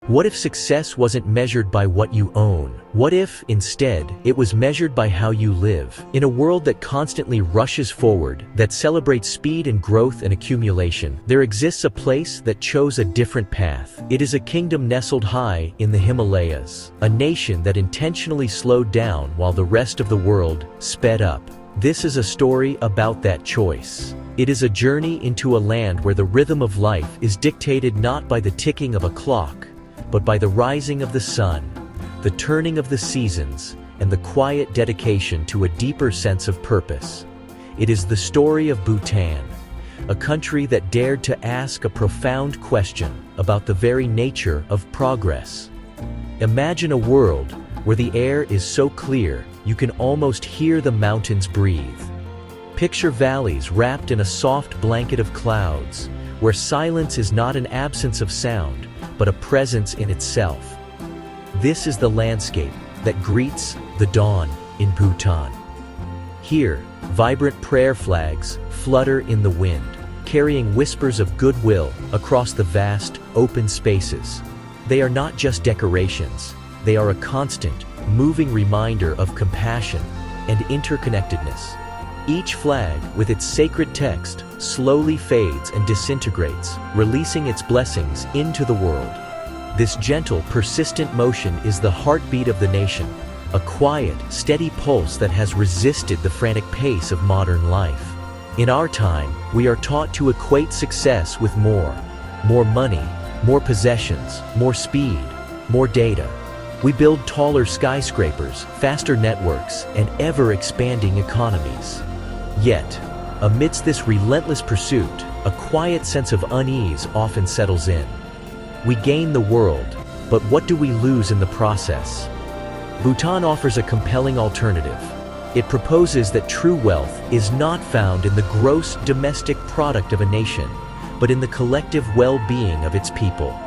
What if success wasn't measured by what you own? What if, instead, it was measured by how you live? In a world that constantly rushes forward, that celebrates speed and growth and accumulation, there exists a place that chose a different path. It is a kingdom nestled high in the Himalayas, a nation that intentionally slowed down while the rest of the world sped up. This is a story about that choice. It is a journey into a land where the rhythm of life is dictated not by the ticking of a clock, but by the rising of the sun, the turning of the seasons, and the quiet dedication to a deeper sense of purpose. It is the story of Bhutan, a country that dared to ask a profound question about the very nature of progress. Imagine a world where the air is so clear you can almost hear the mountains breathe. Picture valleys wrapped in a soft blanket of clouds, where silence is not an absence of sound, but a presence in itself. This is the landscape that greets the dawn in Bhutan. Here, vibrant prayer flags flutter in the wind, carrying whispers of goodwill across the vast, open spaces. They are not just decorations, they are a constant, moving reminder of compassion and interconnectedness. Each flag, with its sacred text, slowly fades and disintegrates, releasing its blessings into the world. This gentle, persistent motion is the heartbeat of the nation, a quiet, steady pulse that has resisted the frantic pace of modern life. In our time, we are taught to equate success with more money, more possessions, more speed, more data. We build taller skyscrapers, faster networks, and ever-expanding economies. Yet, amidst this relentless pursuit, a quiet sense of unease often settles in. We gain the world, but what do we lose in the process? Bhutan offers a compelling alternative. It proposes that true wealth is not found in the gross domestic product of a nation, but in the collective well-being of its people.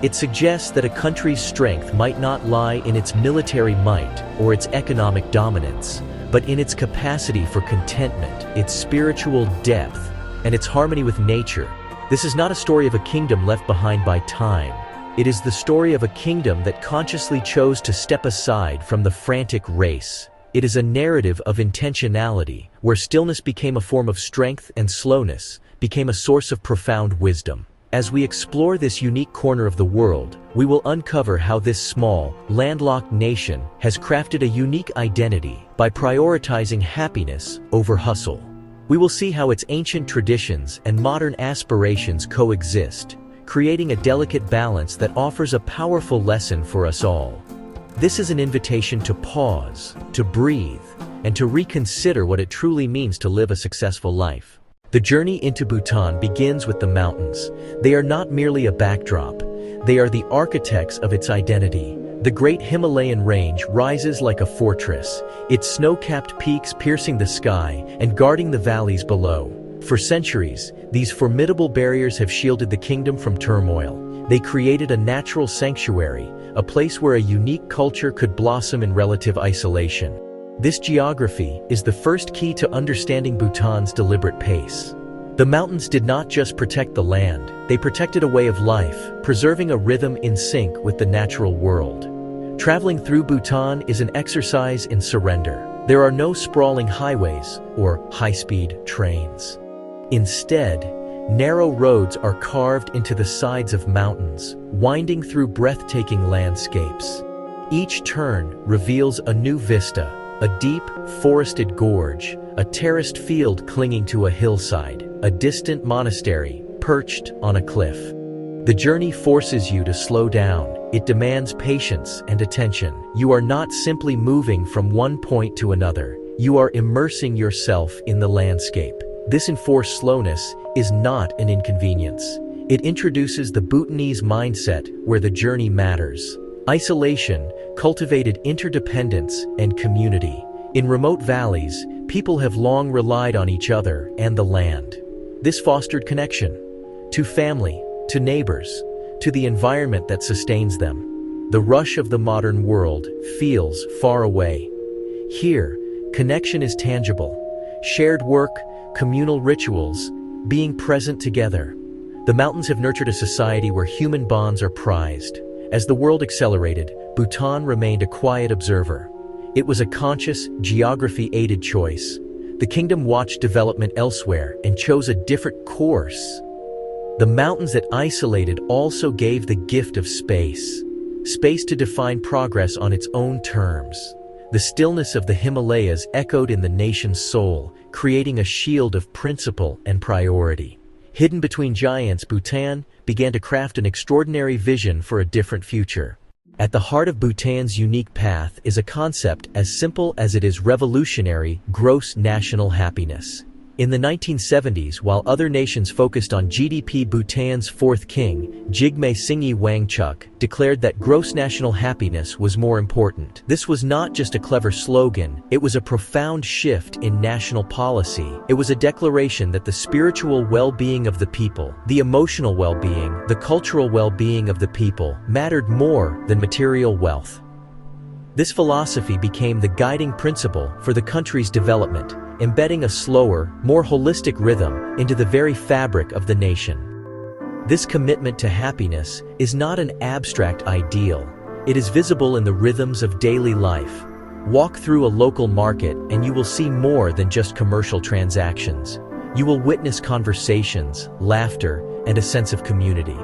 It suggests that a country's strength might not lie in its military might or its economic dominance, but in its capacity for contentment, its spiritual depth, and its harmony with nature. This is not a story of a kingdom left behind by time. It is the story of a kingdom that consciously chose to step aside from the frantic race. It is a narrative of intentionality, where stillness became a form of strength and slowness became a source of profound wisdom. As we explore this unique corner of the world, we will uncover how this small, landlocked nation has crafted a unique identity by prioritizing happiness over hustle. We will see how its ancient traditions and modern aspirations coexist, creating a delicate balance that offers a powerful lesson for us all. This is an invitation to pause, to breathe, and to reconsider what it truly means to live a successful life. The journey into Bhutan begins with the mountains. They are not merely a backdrop. They are the architects of its identity. The great Himalayan range rises like a fortress, its snow-capped peaks piercing the sky and guarding the valleys below. For centuries, these formidable barriers have shielded the kingdom from turmoil. They created a natural sanctuary, a place where a unique culture could blossom in relative isolation. This geography is the first key to understanding Bhutan's deliberate pace. The mountains did not just protect the land, they protected a way of life, preserving a rhythm in sync with the natural world. Traveling through Bhutan is an exercise in surrender. There are no sprawling highways or high-speed trains. Instead, narrow roads are carved into the sides of mountains, winding through breathtaking landscapes. Each turn reveals a new vista, a deep, forested gorge, a terraced field clinging to a hillside, a distant monastery perched on a cliff. The journey forces you to slow down. It demands patience and attention. You are not simply moving from one point to another. You are immersing yourself in the landscape. This enforced slowness is not an inconvenience. It introduces the Bhutanese mindset where the journey matters. Isolation cultivated interdependence and community. In remote valleys, people have long relied on each other and the land. This fostered connection to family, to neighbors, to the environment that sustains them. The rush of the modern world feels far away. Here, connection is tangible. Shared work, communal rituals, being present together. The mountains have nurtured a society where human bonds are prized. As the world accelerated, Bhutan remained a quiet observer. It was a conscious, geography-aided choice. The kingdom watched development elsewhere and chose a different course. The mountains that isolated also gave the gift of space. Space to define progress on its own terms. The stillness of the Himalayas echoed in the nation's soul, creating a shield of principle and priority. Hidden between giants, Bhutan began to craft an extraordinary vision for a different future. At the heart of Bhutan's unique path is a concept as simple as it is revolutionary: gross national happiness. In the 1970s, while other nations focused on GDP, Bhutan's fourth king, Jigme Singye Wangchuk, declared that gross national happiness was more important. This was not just a clever slogan, it was a profound shift in national policy. It was a declaration that the spiritual well-being of the people, the emotional well-being, the cultural well-being of the people, mattered more than material wealth. This philosophy became the guiding principle for the country's development, embedding a slower, more holistic rhythm into the very fabric of the nation. This commitment to happiness is not an abstract ideal. It is visible in the rhythms of daily life. Walk through a local market and you will see more than just commercial transactions. You will witness conversations, laughter, and a sense of community.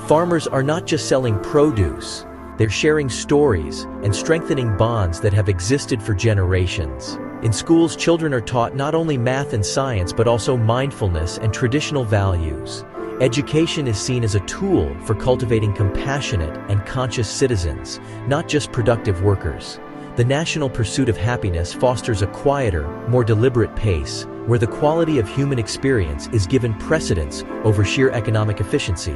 Farmers are not just selling produce. They're sharing stories and strengthening bonds that have existed for generations. In schools, children are taught not only math and science but also mindfulness and traditional values. Education is seen as a tool for cultivating compassionate and conscious citizens, not just productive workers. The national pursuit of happiness fosters a quieter, more deliberate pace, where the quality of human experience is given precedence over sheer economic efficiency.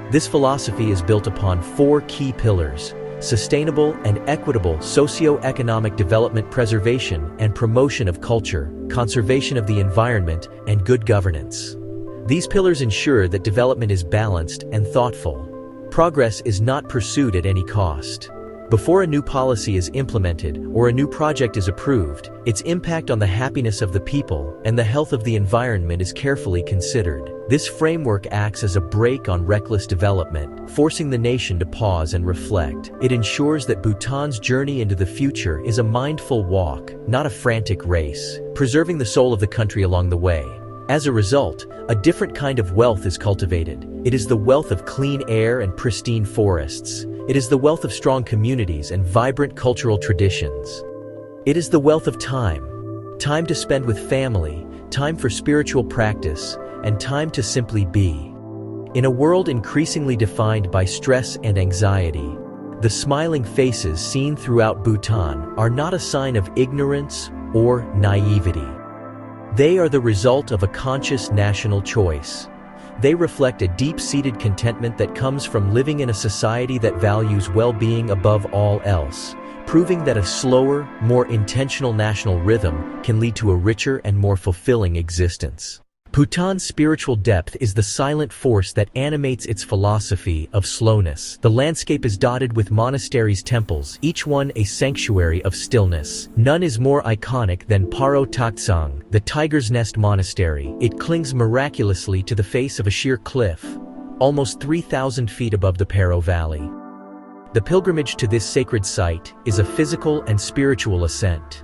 This philosophy is built upon four key pillars: sustainable and equitable socio-economic development, preservation and promotion of culture, conservation of the environment, and good governance. These pillars ensure that development is balanced and thoughtful. Progress is not pursued at any cost. Before a new policy is implemented or a new project is approved, its impact on the happiness of the people and the health of the environment is carefully considered. This framework acts as a brake on reckless development, forcing the nation to pause and reflect. It ensures that Bhutan's journey into the future is a mindful walk, not a frantic race, preserving the soul of the country along the way. As a result, a different kind of wealth is cultivated. It is the wealth of clean air and pristine forests. It is the wealth of strong communities and vibrant cultural traditions. It is the wealth of time. Time to spend with family, time for spiritual practice, and time to simply be. In a world increasingly defined by stress and anxiety, the smiling faces seen throughout Bhutan are not a sign of ignorance or naivety. They are the result of a conscious national choice. They reflect a deep-seated contentment that comes from living in a society that values well-being above all else, proving that a slower, more intentional national rhythm can lead to a richer and more fulfilling existence. Bhutan's spiritual depth is the silent force that animates its philosophy of slowness. The landscape is dotted with monasteries, temples, each one a sanctuary of stillness. None is more iconic than Paro Taktsang, the Tiger's Nest Monastery. It clings miraculously to the face of a sheer cliff, almost 3,000 feet above the Paro Valley. The pilgrimage to this sacred site is a physical and spiritual ascent.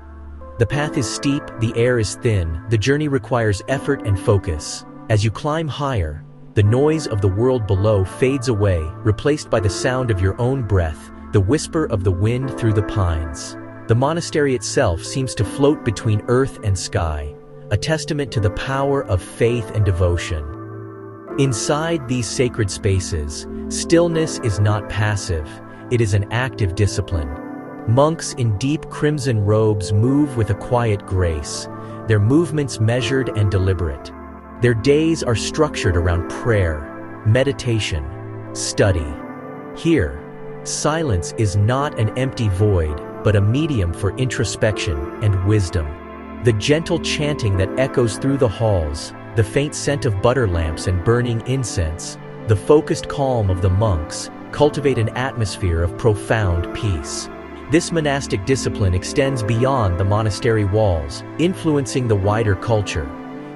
The path is steep, the air is thin, the journey requires effort and focus. As you climb higher, the noise of the world below fades away, replaced by the sound of your own breath, the whisper of the wind through the pines. The monastery itself seems to float between earth and sky, a testament to the power of faith and devotion. Inside these sacred spaces, stillness is not passive, it is an active discipline. Monks in deep crimson robes move with a quiet grace, their movements measured and deliberate. Their days are structured around prayer, meditation, study. Here, silence is not an empty void, but a medium for introspection and wisdom. The gentle chanting that echoes through the halls, the faint scent of butter lamps and burning incense, the focused calm of the monks, cultivate an atmosphere of profound peace. This monastic discipline extends beyond the monastery walls, influencing the wider culture.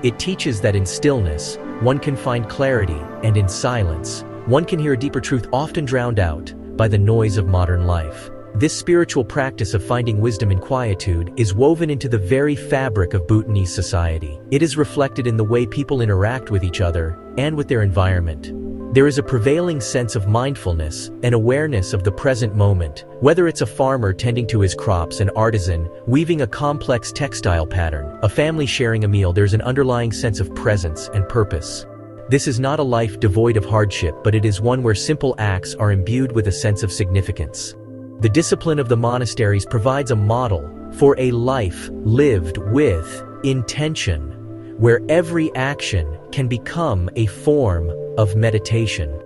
It teaches that in stillness, one can find clarity, and in silence, one can hear a deeper truth often drowned out by the noise of modern life. This spiritual practice of finding wisdom in quietude is woven into the very fabric of Bhutanese society. It is reflected in the way people interact with each other and with their environment. There is a prevailing sense of mindfulness and awareness of the present moment, whether it's a farmer tending to his crops, an artisan weaving a complex textile pattern, a family sharing a meal. There's an underlying sense of presence and purpose. This is not a life devoid of hardship, but it is one where simple acts are imbued with a sense of significance. The discipline of the monasteries provides a model for a life lived with intention, where every action can become a form of meditation.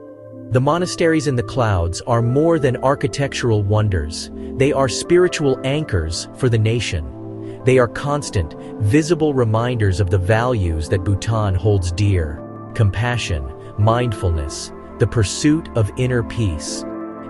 The monasteries in the clouds are more than architectural wonders. They are spiritual anchors for the nation. They are constant, visible reminders of the values that Bhutan holds dear: compassion, mindfulness, the pursuit of inner peace.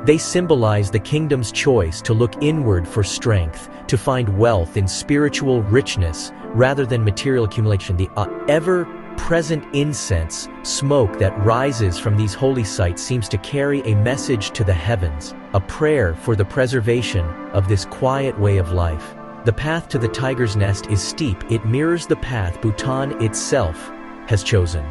They symbolize the kingdom's choice to look inward for strength, to find wealth in spiritual richness rather than material accumulation. The ever-present incense smoke that rises from these holy sites seems to carry a message to the heavens, a prayer for the preservation of this quiet way of life. The path to the tiger's nest is steep. It mirrors the path Bhutan itself has chosen.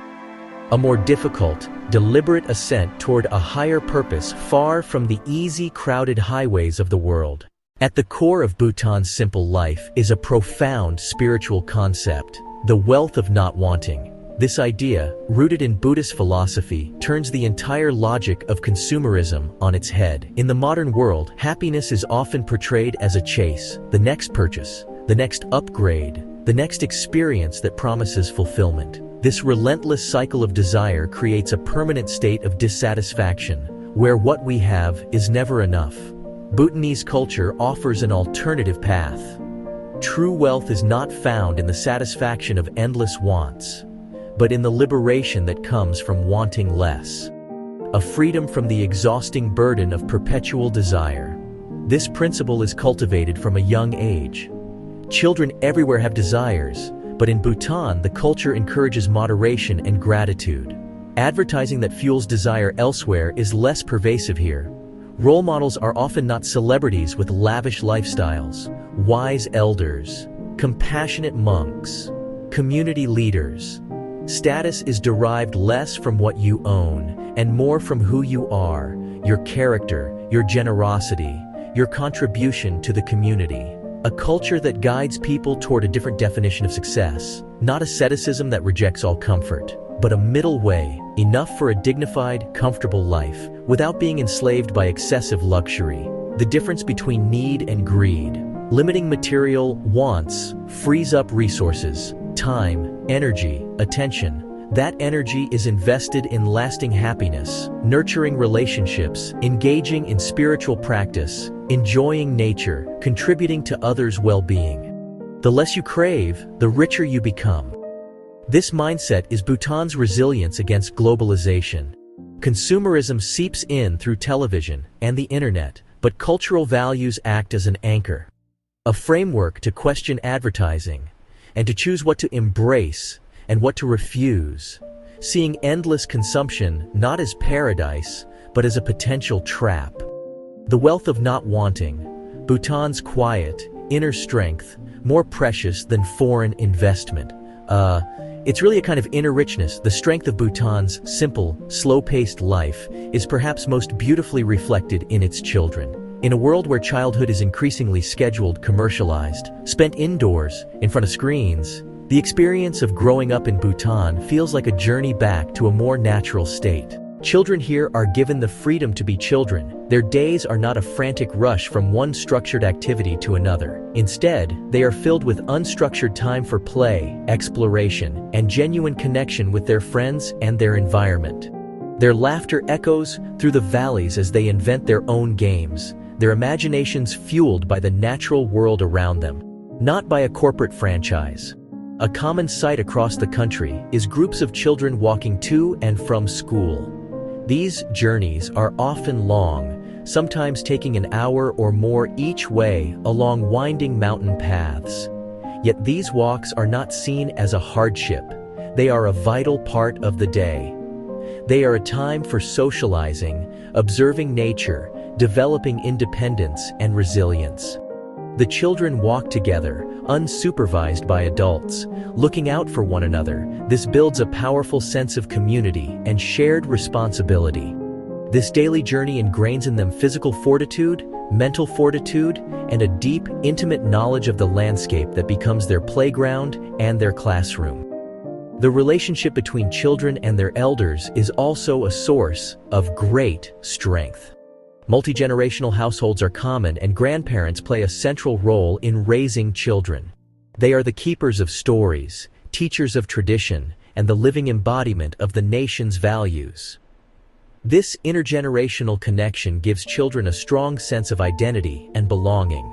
A more difficult, deliberate ascent toward a higher purpose, far from the easy, crowded highways of the world. At the core of Bhutan's simple life is a profound spiritual concept: the wealth of not wanting. This idea, rooted in Buddhist philosophy, turns the entire logic of consumerism on its head. In the modern world, happiness is often portrayed as a chase, the next purchase, the next upgrade, the next experience that promises fulfillment. This relentless cycle of desire creates a permanent state of dissatisfaction, where what we have is never enough. Bhutanese culture offers an alternative path. True wealth is not found in the satisfaction of endless wants, but in the liberation that comes from wanting less. A freedom from the exhausting burden of perpetual desire. This principle is cultivated from a young age. Children everywhere have desires, but in Bhutan, the culture encourages moderation and gratitude. Advertising that fuels desire elsewhere is less pervasive here. Role models are often not celebrities with lavish lifestyles, wise elders, compassionate monks, community leaders. Status is derived less from what you own and more from who you are, your character, your generosity, your contribution to the community. A culture that guides people toward a different definition of success, not asceticism that rejects all comfort, but a middle way, enough for a dignified, comfortable life, without being enslaved by excessive luxury. The difference between need and greed. Limiting material wants frees up resources, time, energy, attention. That energy is invested in lasting happiness, nurturing relationships, engaging in spiritual practice, enjoying nature, contributing to others' well-being. The less you crave, the richer you become. This mindset is Bhutan's resilience against globalization. Consumerism seeps in through television and the internet, but cultural values act as an anchor. A framework to question advertising, and to choose what to embrace and what to refuse, seeing endless consumption not as paradise, but as a potential trap. The wealth of not wanting, Bhutan's quiet, inner strength, more precious than foreign investment. It's really a kind of inner richness. The strength of Bhutan's simple, slow-paced life is perhaps most beautifully reflected in its children. In a world where childhood is increasingly scheduled, commercialized, spent indoors, in front of screens, the experience of growing up in Bhutan feels like a journey back to a more natural state. Children here are given the freedom to be children. Their days are not a frantic rush from one structured activity to another. Instead, they are filled with unstructured time for play, exploration, and genuine connection with their friends and their environment. Their laughter echoes through the valleys as they invent their own games, their imaginations fueled by the natural world around them, not by a corporate franchise. A common sight across the country is groups of children walking to and from school. These journeys are often long, sometimes taking an hour or more each way along winding mountain paths. Yet these walks are not seen as a hardship. They are a vital part of the day. They are a time for socializing, observing nature, developing independence and resilience. The children walk together, unsupervised by adults, looking out for one another. This builds a powerful sense of community and shared responsibility. This daily journey ingrains in them physical fortitude, mental fortitude, and a deep, intimate knowledge of the landscape that becomes their playground and their classroom. The relationship between children and their elders is also a source of great strength. Multi-generational households are common, and grandparents play a central role in raising children. They are the keepers of stories, teachers of tradition, and the living embodiment of the nation's values. This intergenerational connection gives children a strong sense of identity and belonging.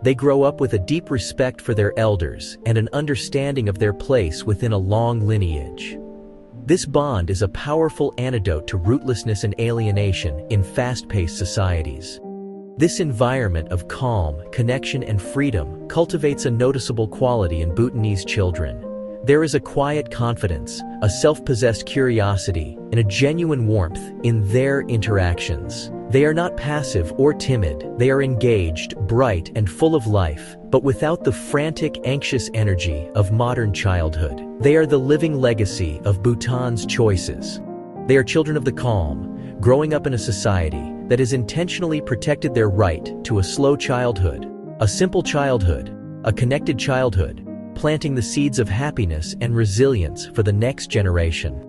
They grow up with a deep respect for their elders and an understanding of their place within a long lineage. This bond is a powerful antidote to rootlessness and alienation in fast-paced societies. This environment of calm, connection, and freedom cultivates a noticeable quality in Bhutanese children. There is a quiet confidence, a self-possessed curiosity, and a genuine warmth in their interactions. They are not passive or timid. They are engaged, bright, and full of life, but without the frantic, anxious energy of modern childhood. They are the living legacy of Bhutan's choices. They are children of the calm, growing up in a society that has intentionally protected their right to a slow childhood, a simple childhood, a connected childhood, planting the seeds of happiness and resilience for the next generation.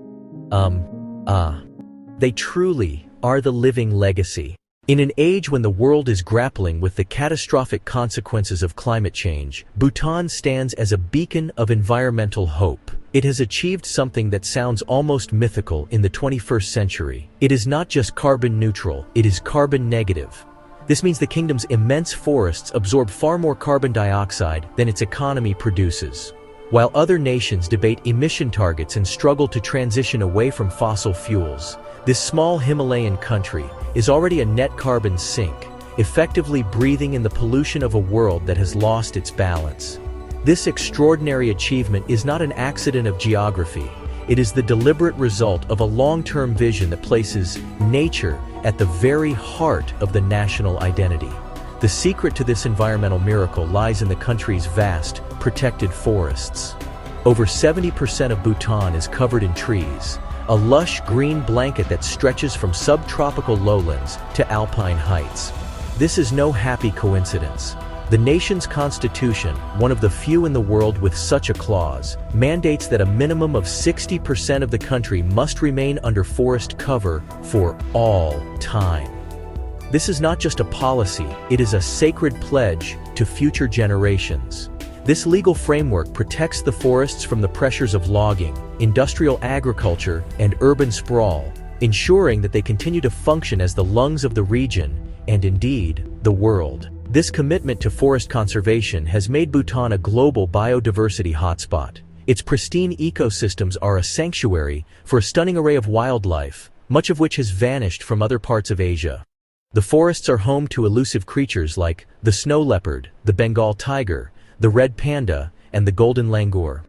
They truly are the living legacy. In an age when the world is grappling with the catastrophic consequences of climate change, Bhutan stands as a beacon of environmental hope. It has achieved something that sounds almost mythical in the 21st century. It is not just carbon neutral, it is carbon negative. This means the kingdom's immense forests absorb far more carbon dioxide than its economy produces. While other nations debate emission targets and struggle to transition away from fossil fuels, this small Himalayan country is already a net carbon sink, effectively breathing in the pollution of a world that has lost its balance. This extraordinary achievement is not an accident of geography. It is the deliberate result of a long-term vision that places nature at the very heart of the national identity. The secret to this environmental miracle lies in the country's vast, protected forests. Over 70% of Bhutan is covered in trees, a lush green blanket that stretches from subtropical lowlands to alpine heights. This is no happy coincidence. The nation's constitution, one of the few in the world with such a clause, mandates that a minimum of 60% of the country must remain under forest cover for all time. This is not just a policy, it is a sacred pledge to future generations. This legal framework protects the forests from the pressures of logging, industrial agriculture, and urban sprawl, ensuring that they continue to function as the lungs of the region, and indeed, the world. This commitment to forest conservation has made Bhutan a global biodiversity hotspot. Its pristine ecosystems are a sanctuary for a stunning array of wildlife, much of which has vanished from other parts of Asia. The forests are home to elusive creatures like the snow leopard, the Bengal tiger, the red panda, and the golden langur.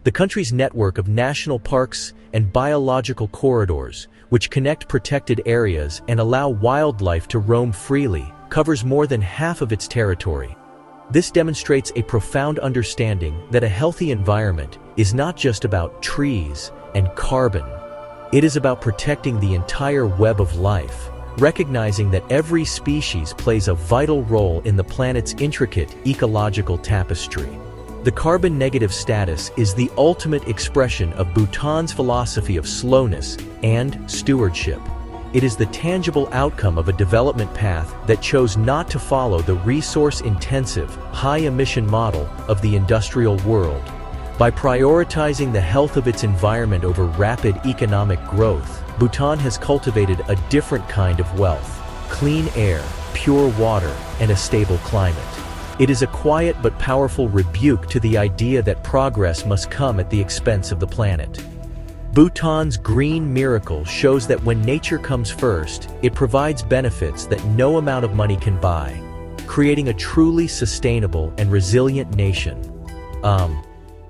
The country's network of national parks and biological corridors, which connect protected areas and allow wildlife to roam freely, covers more than half of its territory. This demonstrates a profound understanding that a healthy environment is not just about trees and carbon. It is about protecting the entire web of life, recognizing that every species plays a vital role in the planet's intricate ecological tapestry. The carbon negative status is the ultimate expression of Bhutan's philosophy of slowness and stewardship. It is the tangible outcome of a development path that chose not to follow the resource-intensive, high-emission model of the industrial world. By prioritizing the health of its environment over rapid economic growth, Bhutan has cultivated a different kind of wealth: clean air, pure water, and a stable climate. It is a quiet but powerful rebuke to the idea that progress must come at the expense of the planet. Bhutan's green miracle shows that when nature comes first, it provides benefits that no amount of money can buy, creating a truly sustainable and resilient nation.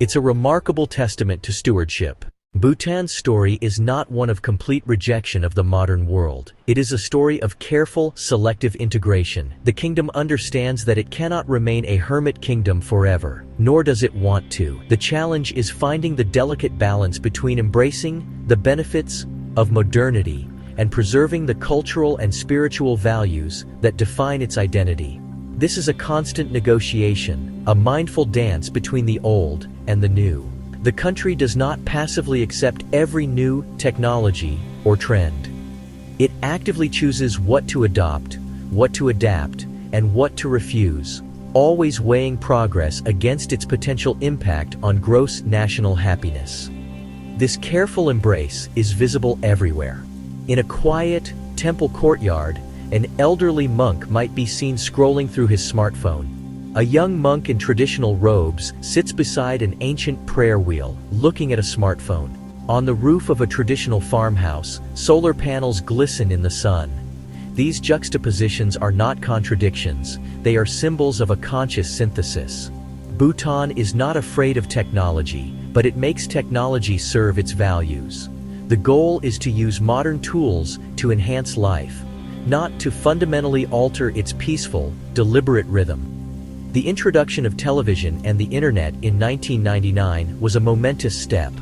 It's a remarkable testament to stewardship. Bhutan's story is not one of complete rejection of the modern world. It is a story of careful, selective integration. The kingdom understands that it cannot remain a hermit kingdom forever, nor does it want to. The challenge is finding the delicate balance between embracing the benefits of modernity and preserving the cultural and spiritual values that define its identity. This is a constant negotiation, a mindful dance between the old and the new. The country does not passively accept every new technology or trend. It actively chooses what to adopt, what to adapt, and what to refuse, always weighing progress against its potential impact on gross national happiness. This careful embrace is visible everywhere. In a quiet temple courtyard, an elderly monk might be seen scrolling through his smartphone. A young monk in traditional robes sits beside an ancient prayer wheel, looking at a smartphone. On the roof of a traditional farmhouse, solar panels glisten in the sun. These juxtapositions are not contradictions, they are symbols of a conscious synthesis. Bhutan is not afraid of technology, but it makes technology serve its values. The goal is to use modern tools to enhance life, not to fundamentally alter its peaceful, deliberate rhythm. The introduction of television and the internet in 1999 was a momentous step.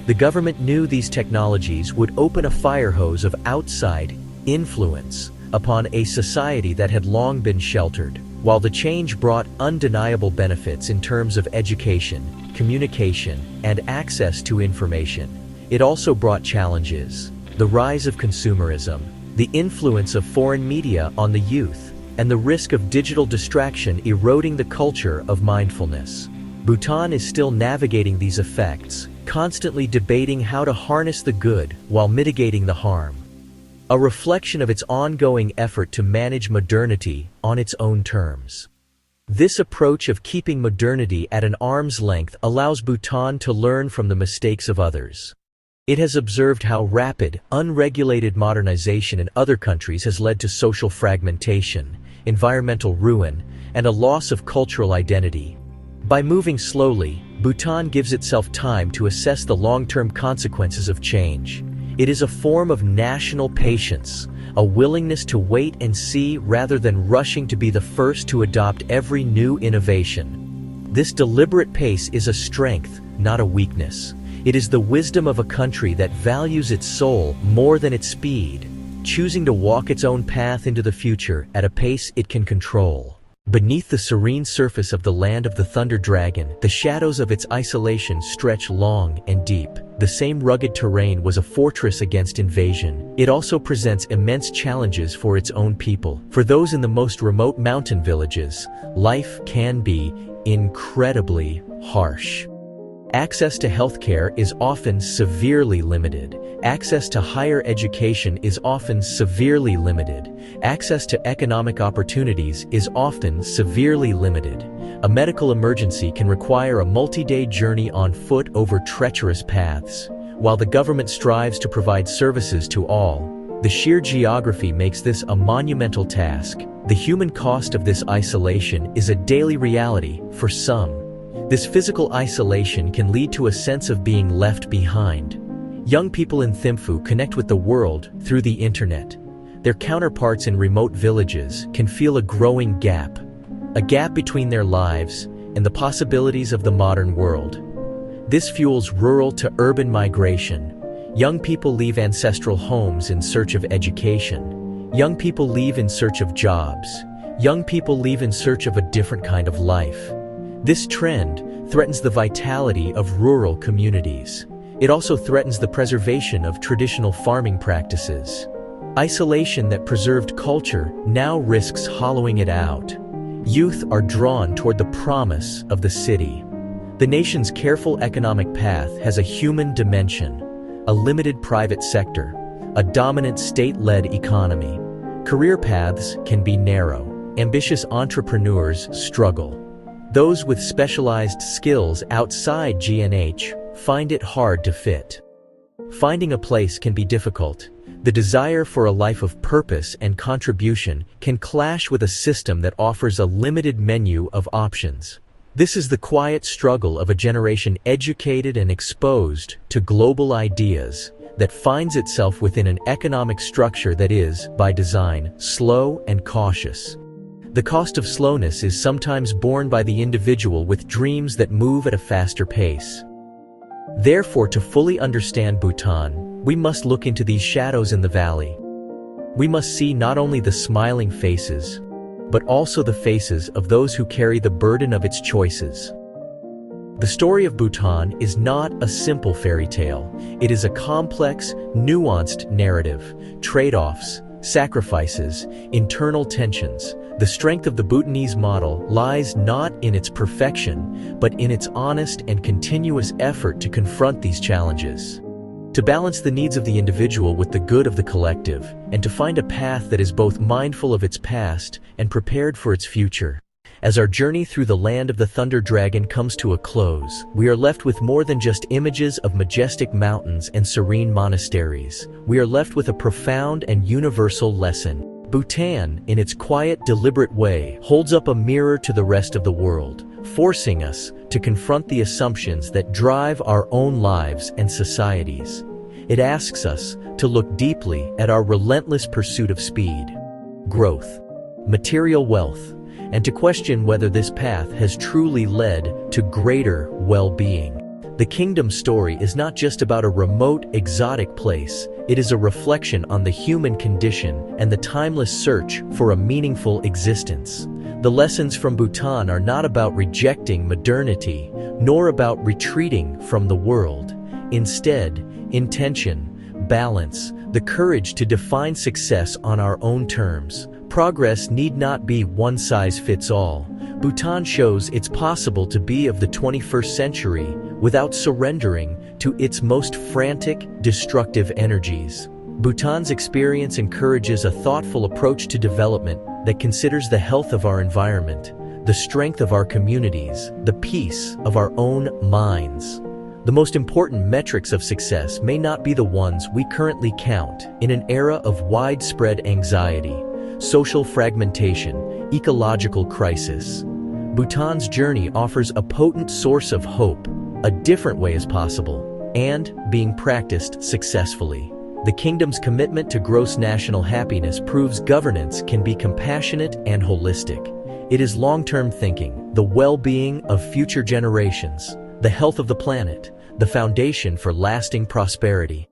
The government knew these technologies would open a fire hose of outside influence upon a society that had long been sheltered. While the change brought undeniable benefits in terms of education, communication, and access to information, it also brought challenges. The rise of consumerism, the influence of foreign media on the youth, and the risk of digital distraction eroding the culture of mindfulness. Bhutan is still navigating these effects, constantly debating how to harness the good while mitigating the harm. A reflection of its ongoing effort to manage modernity on its own terms. This approach of keeping modernity at an arm's length allows Bhutan to learn from the mistakes of others. It has observed how rapid, unregulated modernization in other countries has led to social fragmentation, environmental ruin, and a loss of cultural identity. By moving slowly, Bhutan gives itself time to assess the long-term consequences of change. It is a form of national patience, a willingness to wait and see rather than rushing to be the first to adopt every new innovation. This deliberate pace is a strength, not a weakness. It is the wisdom of a country that values its soul more than its speed, choosing to walk its own path into the future at a pace it can control. Beneath the serene surface of the land of the Thunder Dragon, the shadows of its isolation stretch long and deep. The same rugged terrain was a fortress against invasion. It also presents immense challenges for its own people. For those in the most remote mountain villages, life can be incredibly harsh. Access to healthcare is often severely limited. Access to higher education is often severely limited. Access to economic opportunities is often severely limited. A medical emergency can require a multi-day journey on foot over treacherous paths. While the government strives to provide services to all, the sheer geography makes this a monumental task. The human cost of this isolation is a daily reality for some. This physical isolation can lead to a sense of being left behind. Young people in Thimphu connect with the world through the internet. Their counterparts in remote villages can feel a growing gap between their lives and the possibilities of the modern world. This fuels rural to urban migration. Young people leave ancestral homes in search of education. Young people leave in search of jobs. Young people leave in search of a different kind of life. This trend threatens the vitality of rural communities. It also threatens the preservation of traditional farming practices. Isolation that preserved culture now risks hollowing it out. Youth are drawn toward the promise of the city. The nation's careful economic path has a human dimension, a limited private sector, a dominant state-led economy. Career paths can be narrow. Ambitious entrepreneurs struggle. Those with specialized skills outside G&H find it hard to fit. Finding a place can be difficult. The desire for a life of purpose and contribution can clash with a system that offers a limited menu of options. This is the quiet struggle of a generation educated and exposed to global ideas that finds itself within an economic structure that is, by design, slow and cautious. The cost of slowness is sometimes borne by the individual with dreams that move at a faster pace. Therefore, to fully understand Bhutan, we must look into these shadows in the valley. We must see not only the smiling faces, but also the faces of those who carry the burden of its choices. The story of Bhutan is not a simple fairy tale. It is a complex, nuanced narrative, trade-offs, sacrifices, internal tensions. The strength of the Bhutanese model lies not in its perfection, but in its honest and continuous effort to confront these challenges. To balance the needs of the individual with the good of the collective, and to find a path that is both mindful of its past and prepared for its future. As our journey through the land of the Thunder Dragon comes to a close, we are left with more than just images of majestic mountains and serene monasteries. We are left with a profound and universal lesson. Bhutan, in its quiet, deliberate way, holds up a mirror to the rest of the world, forcing us to confront the assumptions that drive our own lives and societies. It asks us to look deeply at our relentless pursuit of speed, growth, material wealth, and to question whether this path has truly led to greater well-being. The kingdom story is not just about a remote, exotic place. It is a reflection on the human condition and the timeless search for a meaningful existence. The lessons from Bhutan are not about rejecting modernity, nor about retreating from the world. Instead, intention, balance, the courage to define success on our own terms. Progress need not be one size fits all. Bhutan shows it's possible to be of the 21st century without surrendering to its most frantic, destructive energies. Bhutan's experience encourages a thoughtful approach to development that considers the health of our environment, the strength of our communities, the peace of our own minds. The most important metrics of success may not be the ones we currently count. In an era of widespread anxiety, social fragmentation, ecological crisis, Bhutan's journey offers a potent source of hope. A different way is possible, and being practiced successfully. The kingdom's commitment to gross national happiness proves governance can be compassionate and holistic. It is long-term thinking, the well-being of future generations, the health of the planet, the foundation for lasting prosperity.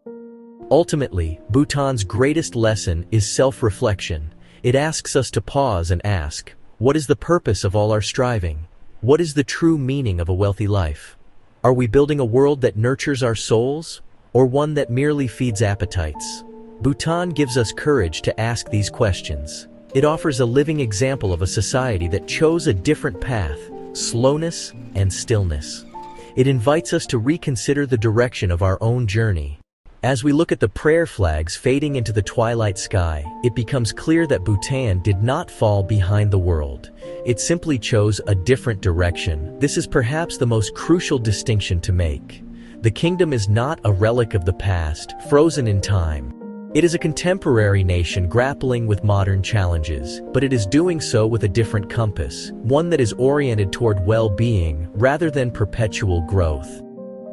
Ultimately, Bhutan's greatest lesson is self-reflection. It asks us to pause and ask, what is the purpose of all our striving? What is the true meaning of a wealthy life? Are we building a world that nurtures our souls, or one that merely feeds appetites? Bhutan gives us courage to ask these questions. It offers a living example of a society that chose a different path, slowness and stillness. It invites us to reconsider the direction of our own journey. As we look at the prayer flags fading into the twilight sky, it becomes clear that Bhutan did not fall behind the world. It simply chose a different direction. This is perhaps the most crucial distinction to make. The kingdom is not a relic of the past, frozen in time. It is a contemporary nation grappling with modern challenges, but it is doing so with a different compass, one that is oriented toward well-being rather than perpetual growth.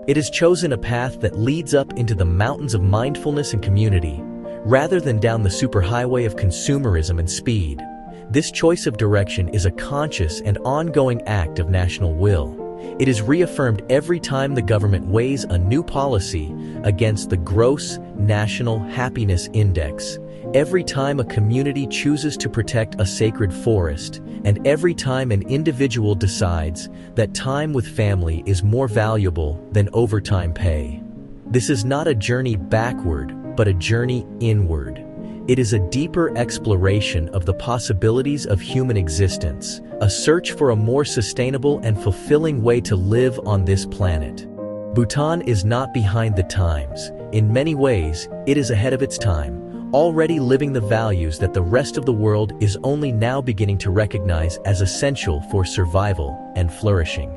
It has chosen a path that leads up into the mountains of mindfulness and community, rather than down the superhighway of consumerism and speed. This choice of direction is a conscious and ongoing act of national will. It is reaffirmed every time the government weighs a new policy against the gross national happiness index, every time a community chooses to protect a sacred forest, and every time an individual decides that time with family is more valuable than overtime pay. This is not a journey backward, but a journey inward. It is a deeper exploration of the possibilities of human existence, a search for a more sustainable and fulfilling way to live on this planet. Bhutan is not behind the times. In many ways, it is ahead of its time, already living the values that the rest of the world is only now beginning to recognize as essential for survival and flourishing.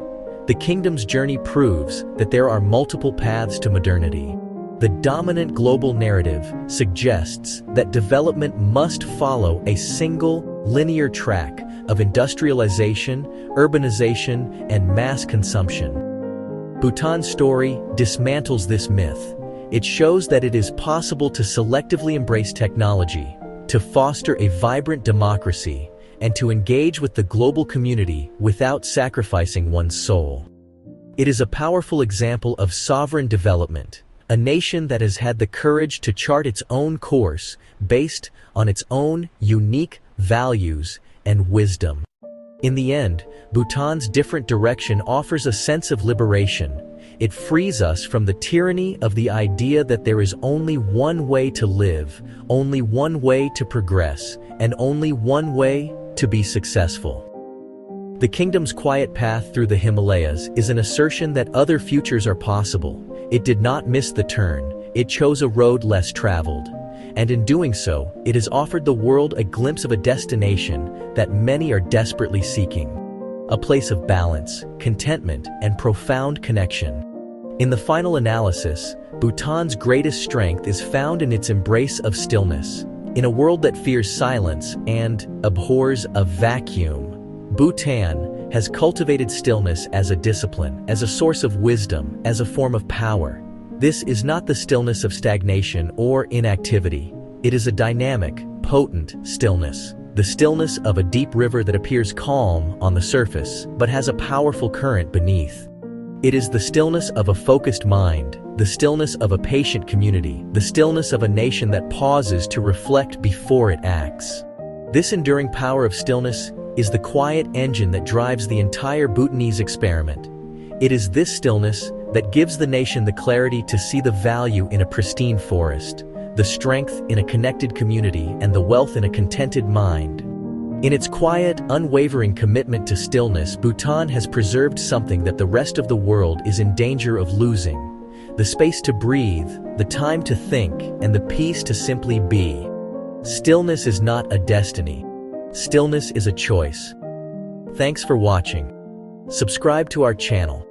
The kingdom's journey proves that there are multiple paths to modernity. The dominant global narrative suggests that development must follow a single, linear track, of industrialization, urbanization, and mass consumption. Bhutan's story dismantles this myth. It shows that it is possible to selectively embrace technology, to foster a vibrant democracy, and to engage with the global community without sacrificing one's soul. It is a powerful example of sovereign development, a nation that has had the courage to chart its own course based on its own unique values and wisdom. In the end, Bhutan's different direction offers a sense of liberation. It frees us from the tyranny of the idea that there is only one way to live, only one way to progress, and only one way to be successful. The kingdom's quiet path through the Himalayas is an assertion that other futures are possible. It did not miss the turn, it chose a road less traveled. And in doing so, it has offered the world a glimpse of a destination that many are desperately seeking. A place of balance, contentment, and profound connection. In the final analysis, Bhutan's greatest strength is found in its embrace of stillness. In a world that fears silence and abhors a vacuum, Bhutan has cultivated stillness as a discipline, as a source of wisdom, as a form of power. This is not the stillness of stagnation or inactivity. It is a dynamic, potent stillness. The stillness of a deep river that appears calm on the surface, but has a powerful current beneath. It is the stillness of a focused mind, the stillness of a patient community, the stillness of a nation that pauses to reflect before it acts. This enduring power of stillness is the quiet engine that drives the entire Bhutanese experiment. It is this stillness that gives the nation the clarity to see the value in a pristine forest, the strength in a connected community, and the wealth in a contented mind. In its quiet, unwavering commitment to stillness, Bhutan has preserved something that the rest of the world is in danger of losing: the space to breathe, the time to think, and the peace to simply be. Stillness is not a destiny. Stillness is a choice. Thanks for watching. Subscribe to our channel